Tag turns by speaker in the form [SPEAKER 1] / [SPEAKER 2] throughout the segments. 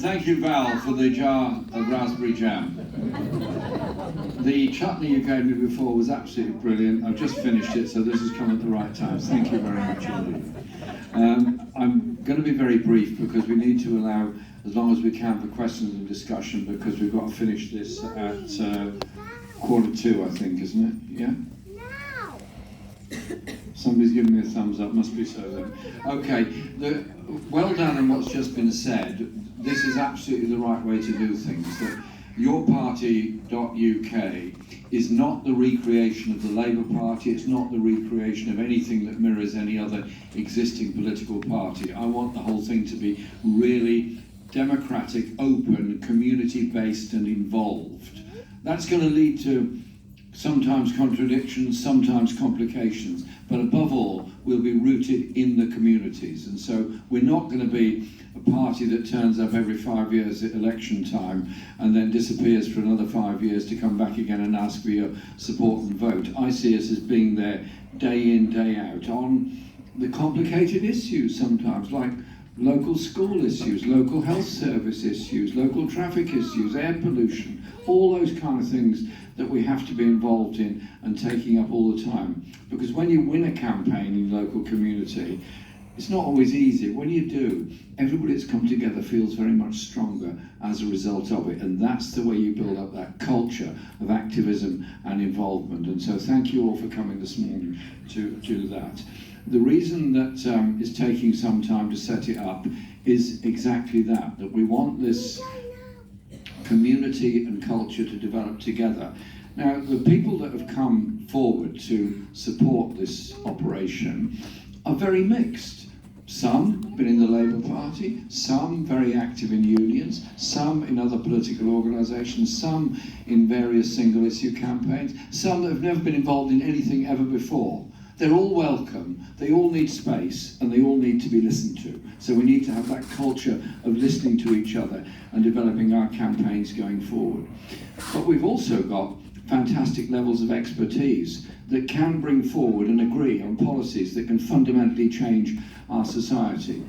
[SPEAKER 1] thank you, Val, for the jar of raspberry jam. The chutney you gave me before was absolutely brilliant. I've just finished it, so this has come at the right time. Thank you very much indeed. I'm going to be very brief because we need to allow as long as we can for questions and discussion, because we've got to finish this at 1:45, I think, isn't it? Yeah? Somebody's giving me a thumbs up, must be so then. Okay, well done on what's just been said. This is absolutely the right way to do things. That yourparty.uk is not the recreation of the Labour Party, it's not the recreation of anything that mirrors any other existing political party. I want the whole thing to be really democratic, open, community-based and involved. That's going to lead to sometimes contradictions, sometimes complications, but above all, we'll be rooted in the communities. And so we're not going to be a party that turns up every 5 years at election time and then disappears for another 5 years to come back again and ask for your support and vote. I see us as being there day in, day out on the complicated issues sometimes, like local school issues, local health service issues, local traffic issues, air pollution, all those kind of things that we have to be involved in and taking up all the time. Because when you win a campaign in local community, it's not always easy. When you do, everybody that's come together feels very much stronger as a result of it, and that's the way you build up that culture of activism and involvement. And so thank you all for coming this morning to do that. The reason that it's taking some time to set it up is exactly that we want this community and culture to develop together. Now, the people that have come forward to support this operation are very mixed. Some been in the Labour Party, some very active in unions, some in other political organisations, some in various single issue campaigns, some that have never been involved in anything ever before. They're all welcome, they all need space, and they all need to be listened to. So we need to have that culture of listening to each other and developing our campaigns going forward. But we've also got fantastic levels of expertise that can bring forward and agree on policies that can fundamentally change our society.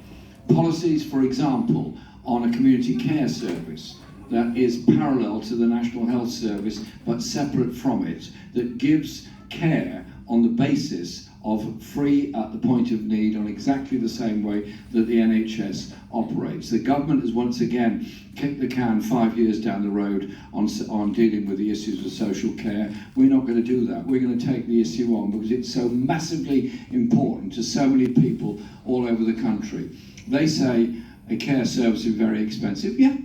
[SPEAKER 1] Policies, for example, on a community care service that is parallel to the National Health Service but separate from it, that gives care on the basis of free at the point of need on exactly the same way that the NHS operates. The government has once again kicked the can 5 years down the road on dealing with the issues of social care. We're not going to do that. We're going to take the issue on because it's so massively important to so many people all over the country. They say a care service is very expensive. Yeah,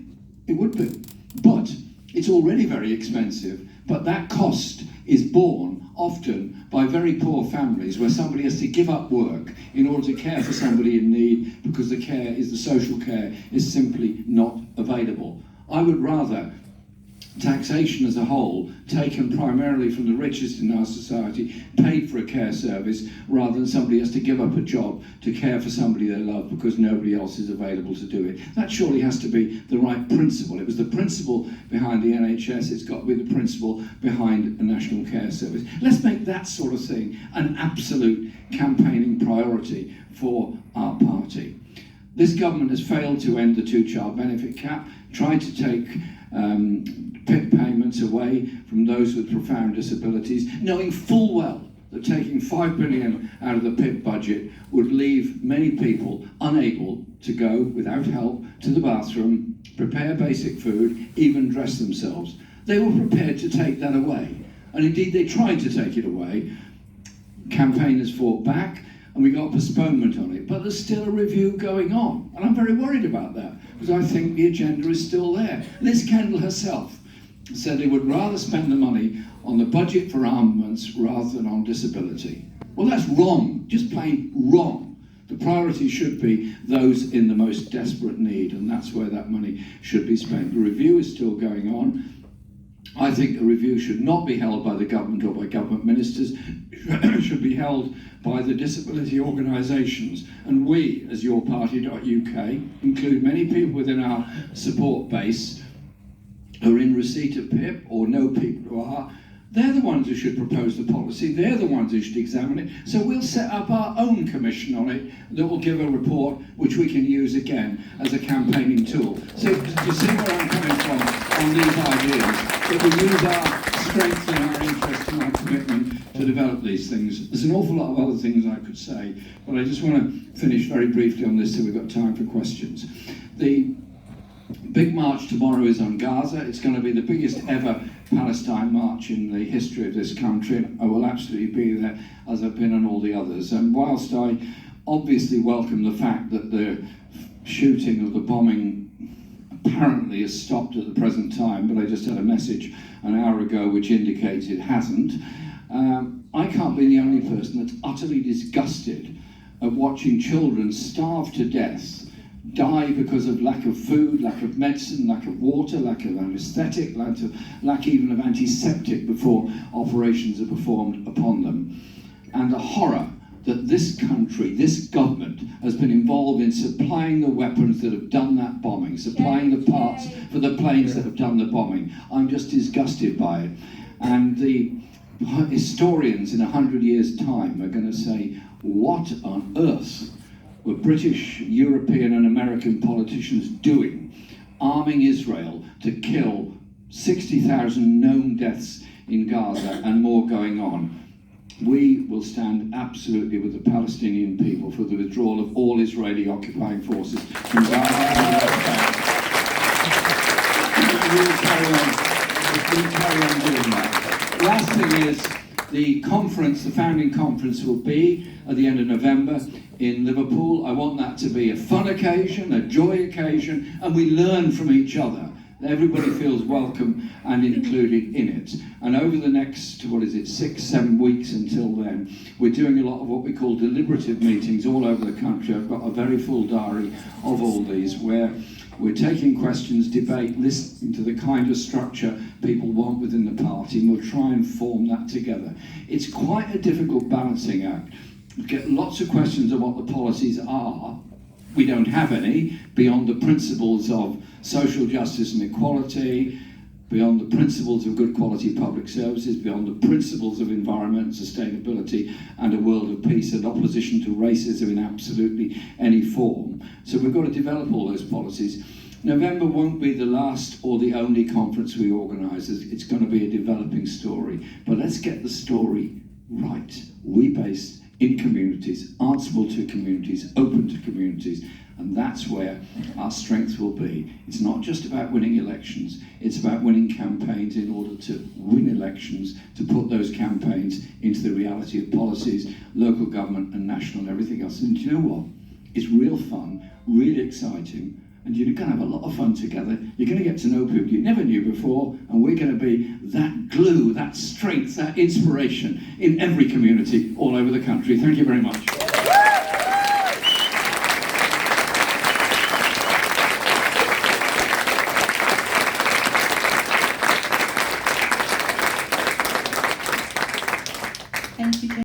[SPEAKER 1] it would be. But it's already very expensive. But that cost is borne often by very poor families where somebody has to give up work in order to care for somebody in need because the social care is simply not available. I would rather taxation as a whole, taken primarily from the richest in our society, paid for a care service rather than somebody has to give up a job to care for somebody they love because nobody else is available to do it. That surely has to be the right principle. It was the principle behind the NHS, it's got to be the principle behind a national care service. Let's make that sort of thing an absolute campaigning priority for our party. This government has failed to end the two-child benefit cap, tried to take PIP payments away from those with profound disabilities, knowing full well that taking £5 billion out of the PIP budget would leave many people unable to go without help to the bathroom, prepare basic food, even dress themselves. They were prepared to take that away. And indeed they tried to take it away. Campaigners fought back and we got a postponement on it, but there's still a review going on. And I'm very worried about that because I think the agenda is still there. Liz Kendall herself said they would rather spend the money on the budget for armaments rather than on disability. Well, that's wrong, just plain wrong. The priority should be those in the most desperate need, and that's where that money should be spent. The review is still going on. I think a review should not be held by the government or by government ministers. It should be held by the disability organisations. And we, as yourparty.uk, include many people within our support base who are in receipt of PIP or know people who are, They're the ones who should propose the policy. They're the ones who should examine it. So we'll set up our own commission on it that will give a report which we can use again as a campaigning tool. So you see where I'm coming from on these ideas, that we use our strength and our interest and our commitment to develop these things. There's an awful lot of other things I could say, but I just want to finish very briefly on this so we've got time for questions. The big march tomorrow is on Gaza. It's going to be the biggest ever Palestine march in the history of this country. I will absolutely be there, as I've been on all the others. And whilst I obviously welcome the fact that the shooting or the bombing apparently has stopped at the present time, but I just had a message an hour ago which indicates it hasn't, I can't be the only person that's utterly disgusted at watching children starve to death, die because of lack of food, lack of medicine, lack of water, lack of anaesthetic, lack even of antiseptic before operations are performed upon them. And the horror that this country, this government, has been involved in supplying the weapons that have done that bombing, supplying the parts for the planes that have done the bombing. I'm just disgusted by it. And the historians in 100 years' time are going to say, what on earth were British, European and American politicians doing, arming Israel to kill 60,000 known deaths in Gaza and more going on? We will stand absolutely with the Palestinian people for the withdrawal of all Israeli occupying forces from Gaza. We'll carry on doing that. Last thing is, the conference, the founding conference, will be at the end of November in Liverpool. I want that to be a fun occasion, a joy occasion, and we learn from each other. Everybody feels welcome and included in it. And over the next, 6-7 weeks until then, we're doing a lot of what we call deliberative meetings all over the country. I've got a very full diary of all these, where we're taking questions, debate, listening to the kind of structure people want within the party, and we'll try and form that together. It's quite a difficult balancing act. We get lots of questions of what the policies are. We don't have any, beyond the principles of social justice and equality, beyond the principles of good quality public services, beyond the principles of environment and sustainability and a world of peace and opposition to racism in absolutely any form. So we've got to develop all those policies. November won't be the last or the only conference we organise. It's going to be a developing story. But let's get the story right. We based in communities, answerable to communities, open to communities, and that's where our strength will be. It's not just about winning elections, it's about winning campaigns in order to win elections, to put those campaigns into the reality of policies, local government and national and everything else. And do you know what? It's real fun, really exciting, and you're going to have a lot of fun together. You're going to get to know people you never knew before, and we're going to be that glue, that strength, that inspiration in every community all over the country. Thank you very much.